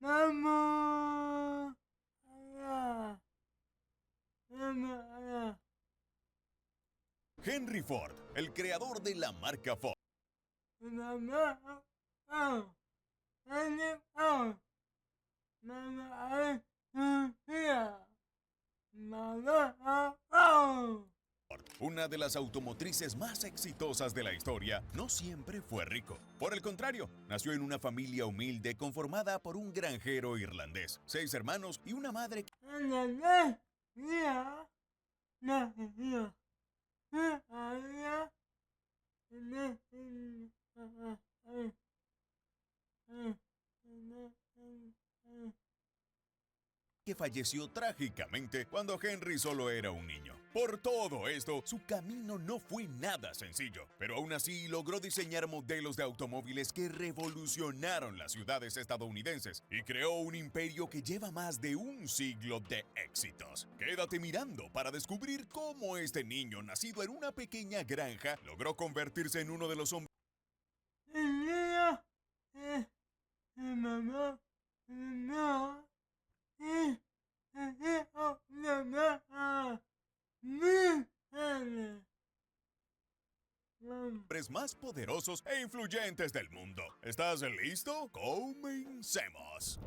Vamos. Henry Ford, el creador de la marca Ford. Una de las automotrices más exitosas de la historia, no siempre fue rico. Por el contrario, nació en una familia humilde conformada por un granjero irlandés, 6 hermanos y una madre que falleció trágicamente cuando Henry solo era un niño. Por todo esto, su camino no fue nada sencillo, pero aún así logró diseñar modelos de automóviles que revolucionaron las ciudades estadounidenses y creó un imperio que lleva más de un siglo de éxitos. Quédate mirando para descubrir cómo este niño, nacido en una pequeña granja, logró convertirse en uno de los hombres más poderosos e influyentes del mundo. ¿Estás listo? ¡Comencemos!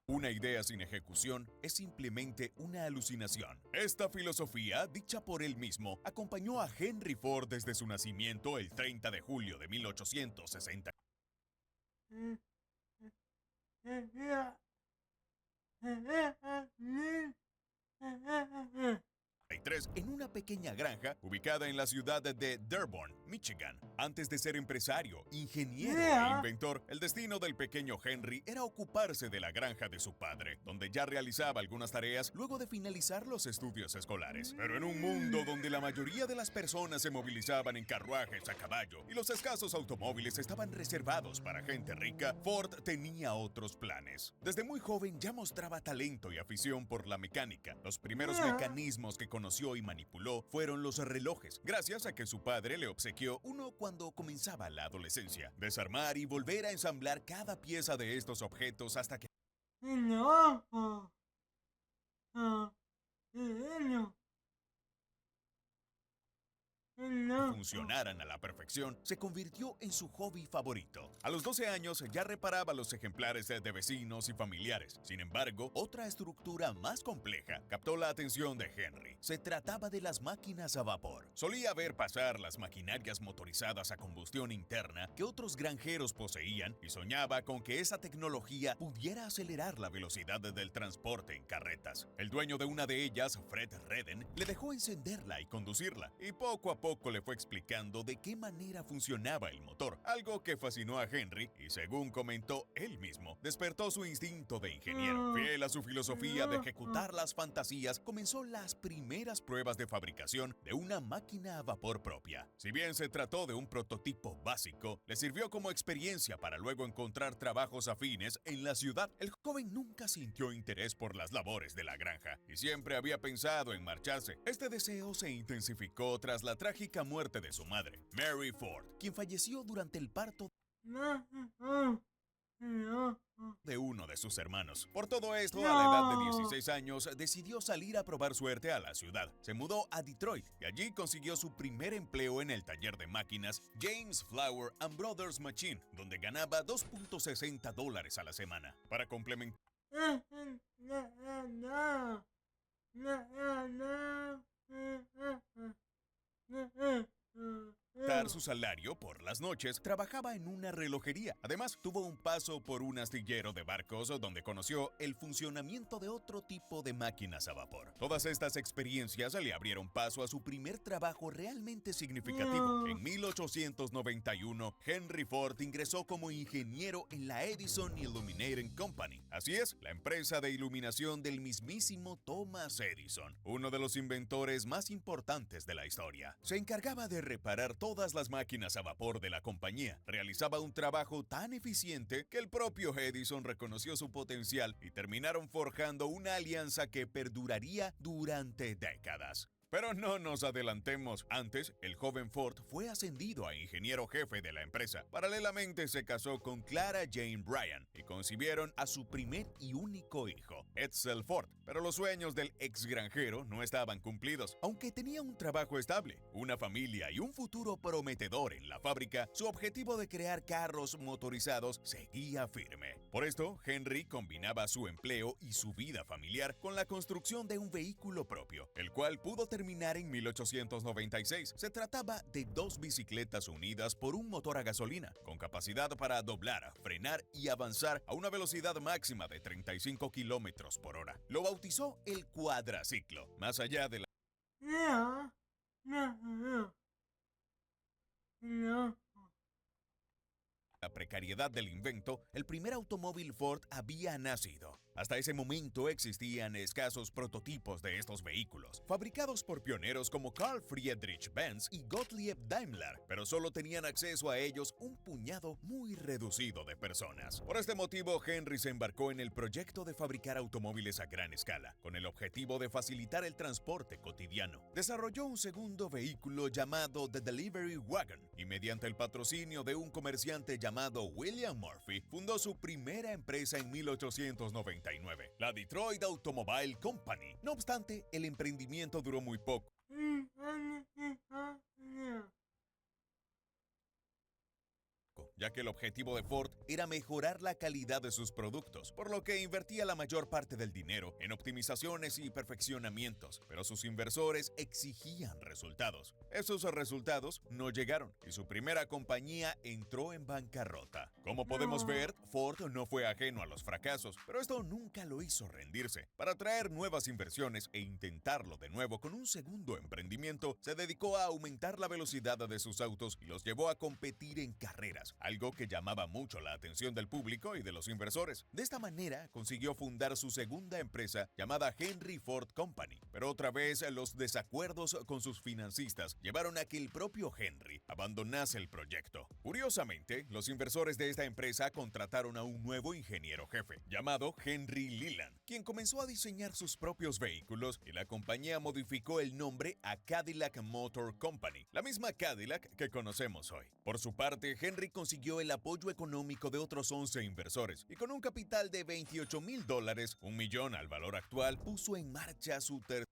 Una idea sin ejecución es simplemente una alucinación. Esta filosofía, dicha por él mismo, acompañó a Henry Ford desde su nacimiento el 30 de julio de 1860. En una pequeña granja ubicada en la ciudad de Dearborn, Michigan. Antes de ser empresario, ingeniero e inventor, el destino del pequeño Henry era ocuparse de la granja de su padre, donde ya realizaba algunas tareas luego de finalizar los estudios escolares. Pero en un mundo donde la mayoría de las personas se movilizaban en carruajes a caballo y los escasos automóviles estaban reservados para gente rica, Ford tenía otros planes. Desde muy joven ya mostraba talento y afición por la mecánica. Los primeros mecanismos que conoció y manipuló fueron los relojes, gracias a que su padre le obsequió uno cuando comenzaba la adolescencia. Desarmar y volver a ensamblar cada pieza de estos objetos hasta que funcionaran a la perfección, se convirtió en su hobby favorito. A los 12 años ya reparaba los ejemplares de vecinos y familiares. Sin embargo, otra estructura más compleja captó la atención de Henry. Se trataba de las máquinas a vapor. Solía ver pasar las maquinarias motorizadas a combustión interna que otros granjeros poseían y soñaba con que esa tecnología pudiera acelerar la velocidad del transporte en carretas. El dueño de una de ellas, Fred Redden, le dejó encenderla y conducirla, y poco a poco le fue explicando de qué manera funcionaba el motor, algo que fascinó a Henry y, según comentó él mismo, despertó su instinto de ingeniero. Fiel a su filosofía de ejecutar las fantasías, comenzó las primeras pruebas de fabricación de una máquina a vapor propia. Si bien se trató de un prototipo básico, le sirvió como experiencia para luego encontrar trabajos afines en la ciudad. El joven nunca sintió interés por las labores de la granja y siempre había pensado en marcharse. Este deseo se intensificó tras la trágica muerte de su madre, Mary Ford, quien falleció durante el parto de uno de sus hermanos. Por todo esto, a la edad de 16 años, decidió salir a probar suerte a la ciudad. Se mudó a Detroit y allí consiguió su primer empleo en el taller de máquinas James Flower and Brothers Machine, donde ganaba $2.60 a la semana. Para complementar su salario por las noches, trabajaba en una relojería. Además, tuvo un paso por un astillero de barcos donde conoció el funcionamiento de otro tipo de máquinas a vapor. Todas estas experiencias le abrieron paso a su primer trabajo realmente significativo. En 1891, Henry Ford ingresó como ingeniero en la Edison Illuminating Company. Así es, la empresa de iluminación del mismísimo Thomas Edison, uno de los inventores más importantes de la historia. Se encargaba de reparar todo todas las máquinas a vapor de la compañía, realizaba un trabajo tan eficiente que el propio Edison reconoció su potencial y terminaron forjando una alianza que perduraría durante décadas. Pero no nos adelantemos. Antes, el joven Ford fue ascendido a ingeniero jefe de la empresa. Paralelamente se casó con Clara Jane Bryan y concibieron a su primer y único hijo, Edsel Ford. Pero los sueños del ex granjero no estaban cumplidos. Aunque tenía un trabajo estable, una familia y un futuro prometedor en la fábrica, su objetivo de crear carros motorizados seguía firme. Por esto, Henry combinaba su empleo y su vida familiar con la construcción de un vehículo propio, el cual pudo terminar en 1896. Se trataba de dos bicicletas unidas por un motor a gasolina, con capacidad para doblar, frenar y avanzar a una velocidad máxima de 35 kilómetros por hora. Lo bautizó el cuadraciclo. Más allá de la No, no, no, no. la precariedad del invento, el primer automóvil Ford había nacido. Hasta ese momento existían escasos prototipos de estos vehículos, fabricados por pioneros como Carl Friedrich Benz y Gottlieb Daimler, pero solo tenían acceso a ellos un puñado muy reducido de personas. Por este motivo, Henry se embarcó en el proyecto de fabricar automóviles a gran escala, con el objetivo de facilitar el transporte cotidiano. Desarrolló un segundo vehículo llamado The Delivery Wagon y mediante el patrocinio de un comerciante llamado William Murphy, fundó su primera empresa en 1899. La Detroit Automobile Company. No obstante, el emprendimiento duró muy poco, ya que el objetivo de Ford era mejorar la calidad de sus productos, por lo que invertía la mayor parte del dinero en optimizaciones y perfeccionamientos, pero sus inversores exigían resultados. Esos resultados no llegaron y su primera compañía entró en bancarrota. Como podemos ver, Ford no fue ajeno a los fracasos, pero esto nunca lo hizo rendirse. Para atraer nuevas inversiones e intentarlo de nuevo con un segundo emprendimiento, se dedicó a aumentar la velocidad de sus autos y los llevó a competir en carreras, algo que llamaba mucho la atención del público y de los inversores. De esta manera, consiguió fundar su segunda empresa llamada Henry Ford Company. Pero otra vez, los desacuerdos con sus financistas llevaron a que el propio Henry abandonase el proyecto. Curiosamente, los inversores de esta empresa contrataron a un nuevo ingeniero jefe, llamado Henry Leland, quien comenzó a diseñar sus propios vehículos y la compañía modificó el nombre a Cadillac Motor Company, la misma Cadillac que conocemos hoy. Por su parte, Henry consiguió el apoyo económico de otros 11 inversores y con un capital de $28,000, $1 millón al valor actual, puso en marcha su tercer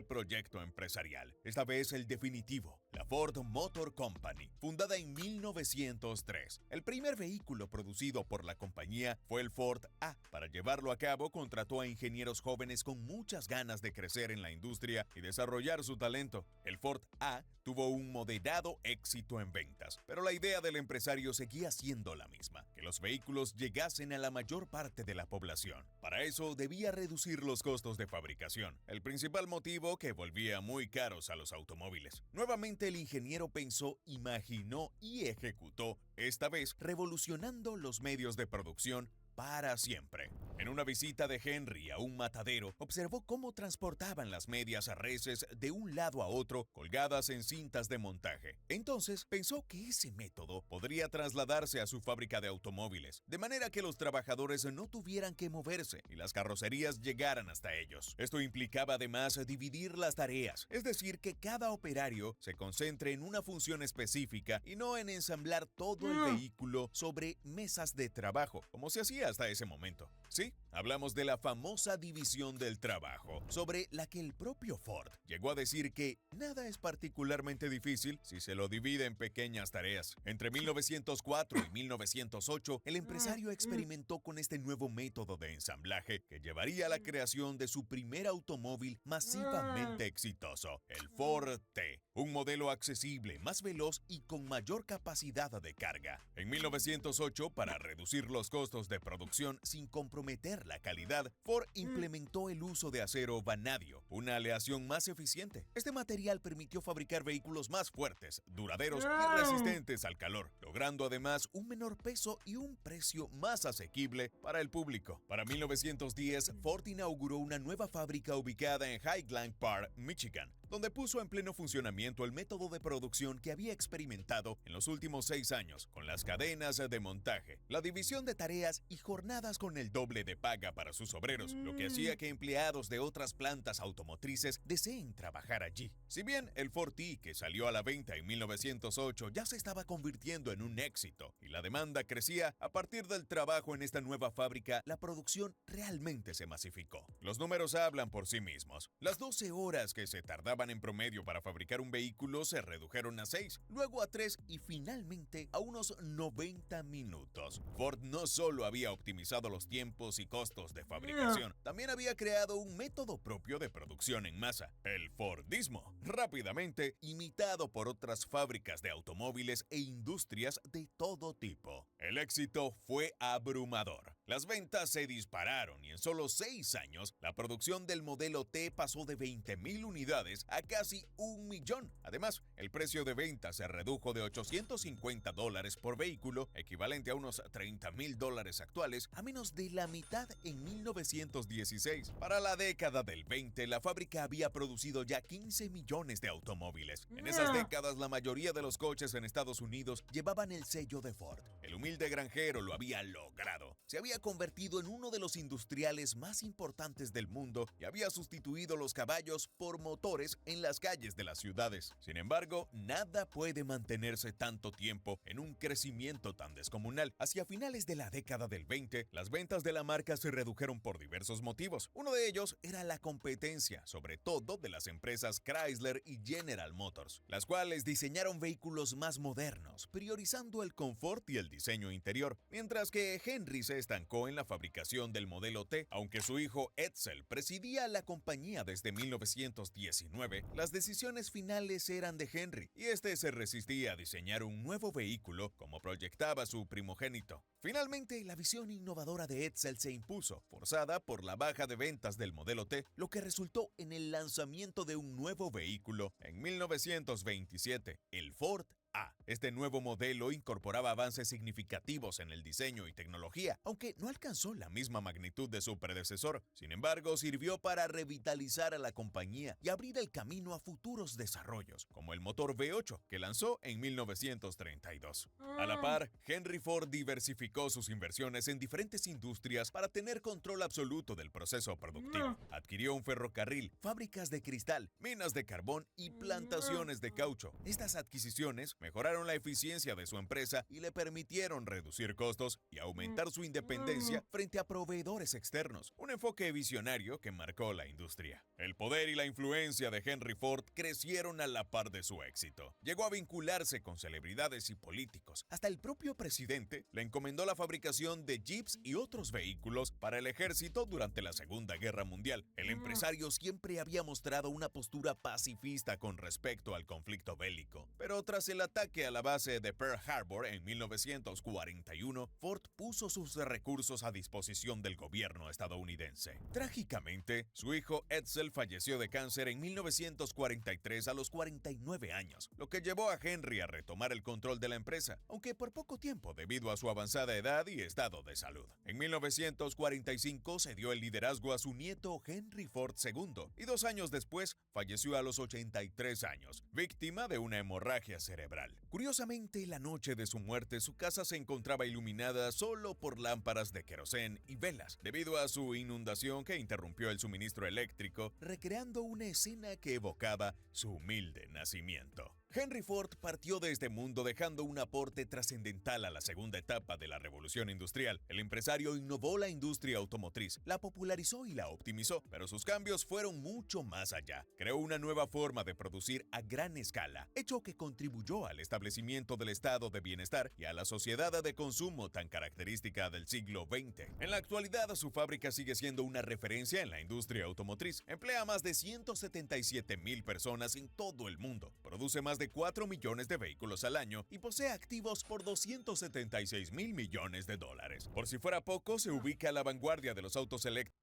proyecto empresarial, esta vez el definitivo, la Ford Motor Company, fundada en 1903. El primer vehículo producido por la compañía fue el Ford A. Para llevarlo a cabo, contrató a ingenieros jóvenes con muchas ganas de crecer en la industria y desarrollar su talento. El Ford A tuvo un moderado éxito en ventas, pero la idea del empresario seguía siendo la misma, que los vehículos llegasen a la mayor parte de la población. Para eso debía reducir los costos de fabricación, el principal motivo que volvía muy caros a los automóviles. Nuevamente el ingeniero pensó, imaginó y ejecutó, esta vez revolucionando los medios de producción para siempre. En una visita de Henry a un matadero, observó cómo transportaban las medias reses de un lado a otro colgadas en cintas de montaje. Entonces pensó que ese método podría trasladarse a su fábrica de automóviles, de manera que los trabajadores no tuvieran que moverse y las carrocerías llegaran hasta ellos. Esto implicaba además dividir las tareas, es decir, que cada operario se concentre en una función específica y no en ensamblar todo el vehículo sobre mesas de trabajo, como se hacía hasta ese momento. Sí, hablamos de la famosa división del trabajo, sobre la que el propio Ford llegó a decir que nada es particularmente difícil si se lo divide en pequeñas tareas. Entre 1904 y 1908, el empresario experimentó con este nuevo método de ensamblaje que llevaría a la creación de su primer automóvil masivamente exitoso, el Ford T, un modelo accesible, más veloz y con mayor capacidad de carga. En 1908, para reducir los costos de producción sin comprometer comprometer la calidad, Ford implementó el uso de acero vanadio, una aleación más eficiente. Este material permitió fabricar vehículos más fuertes, duraderos y resistentes al calor, logrando además un menor peso y un precio más asequible para el público. Para 1910, Ford inauguró una nueva fábrica ubicada en Highland Park, Michigan, donde puso en pleno funcionamiento el método de producción que había experimentado en los últimos 6 años, con las cadenas de montaje, la división de tareas y jornadas con el doble de paga para sus obreros, lo que hacía que empleados de otras plantas automotrices deseen trabajar allí. Si bien el Ford T, que salió a la venta en 1908, ya se estaba convirtiendo en un éxito y la demanda crecía, a partir del trabajo en esta nueva fábrica, la producción realmente se masificó. Los números hablan por sí mismos. Las 12 horas que se tardaban en promedio para fabricar un vehículo se redujeron a 6, luego a 3 y finalmente a unos 90 minutos. Ford no solo había optimizado los tiempos y costos de fabricación, también había creado un método propio de producción en masa, el Fordismo, rápidamente imitado por otras fábricas de automóviles e industrias de todo tipo. El éxito fue abrumador. Las ventas se dispararon y en solo 6 años, la producción del modelo T pasó de 20,000 unidades a casi 1 millón. Además, el precio de venta se redujo de $850 por vehículo, equivalente a unos $30,000 actuales, a menos de la mitad en 1916. Para la década del 20, la fábrica había producido ya 15 millones de automóviles. En esas décadas, la mayoría de los coches en Estados Unidos llevaban el sello de Ford. El humilde granjero lo había logrado. Se había convertido en uno de los industriales más importantes del mundo y había sustituido los caballos por motores en las calles de las ciudades. Sin embargo, nada puede mantenerse tanto tiempo en un crecimiento tan descomunal. Hacia finales de la década del 20, las ventas de la marca se redujeron por diversos motivos. Uno de ellos era la competencia, sobre todo de las empresas Chrysler y General Motors, las cuales diseñaron vehículos más modernos, priorizando el confort y el diseño interior, mientras que Henry se estancó en la fabricación del modelo T. Aunque su hijo Edsel presidía la compañía desde 1919, las decisiones finales eran de Henry, y este se resistía a diseñar un nuevo vehículo como proyectaba su primogénito. Finalmente, la visión innovadora de Edsel se impuso, forzada por la baja de ventas del modelo T, lo que resultó en el lanzamiento de un nuevo vehículo en 1927, el Ford A. Este nuevo modelo incorporaba avances significativos en el diseño y tecnología, aunque no alcanzó la misma magnitud de su predecesor. Sin embargo, sirvió para revitalizar a la compañía y abrir el camino a futuros desarrollos, como el motor V8, que lanzó en 1932. A la par, Henry Ford diversificó sus inversiones en diferentes industrias para tener control absoluto del proceso productivo. Adquirió un ferrocarril, fábricas de cristal, minas de carbón y plantaciones de caucho. Estas adquisiciones mejoraron la eficiencia de su empresa y le permitieron reducir costos y aumentar su independencia frente a proveedores externos, un enfoque visionario que marcó la industria. El poder y la influencia de Henry Ford crecieron a la par de su éxito. Llegó a vincularse con celebridades y políticos. Hasta el propio presidente le encomendó la fabricación de jeeps y otros vehículos para el ejército durante la Segunda Guerra Mundial. El empresario siempre había mostrado una postura pacifista con respecto al conflicto bélico, pero tras el ataque a la base de Pearl Harbor en 1941, Ford puso sus recursos a disposición del gobierno estadounidense. Trágicamente, su hijo Edsel falleció de cáncer en 1943 a los 49 años, lo que llevó a Henry a retomar el control de la empresa, aunque por poco tiempo debido a su avanzada edad y estado de salud. En 1945 se dio el liderazgo a su nieto Henry Ford II y 2 años después falleció a los 83 años, víctima de una hemorragia cerebral. Curiosamente, la noche de su muerte, su casa se encontraba iluminada solo por lámparas de querosén y velas, debido a su inundación que interrumpió el suministro eléctrico, recreando una escena que evocaba su humilde nacimiento. Henry Ford partió de este mundo dejando un aporte trascendental a la segunda etapa de la revolución industrial. El empresario innovó la industria automotriz, la popularizó y la optimizó, pero sus cambios fueron mucho más allá. Creó una nueva forma de producir a gran escala, hecho que contribuyó al establecimiento del estado de bienestar y a la sociedad de consumo tan característica del siglo XX. En la actualidad, su fábrica sigue siendo una referencia en la industria automotriz. Emplea a más de 177,000 personas en todo el mundo. Produce más de de 4 millones de vehículos al año y posee activos por 276 mil millones de dólares. Por si fuera poco, se ubica a la vanguardia de los autos eléctricos.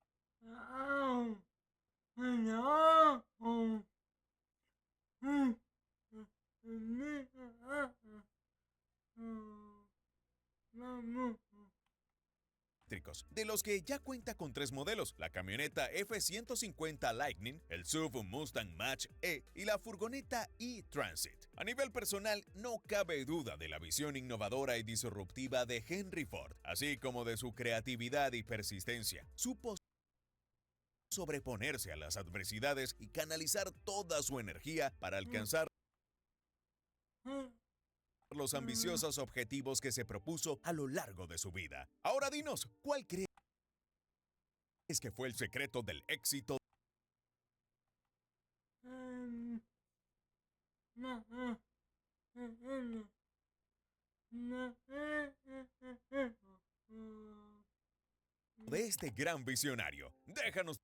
De los que ya cuenta con 3 modelos, la camioneta F-150 Lightning, el SUV Mustang Mach-E y la furgoneta E-Transit. A nivel personal, no cabe duda de la visión innovadora y disruptiva de Henry Ford, así como de su creatividad y persistencia. Supo sobreponerse a las adversidades y canalizar toda su energía para alcanzar los ambiciosos objetivos que se propuso a lo largo de su vida. Ahora dinos, ¿cuál crees que fue el secreto del éxito? De este gran visionario. Déjanos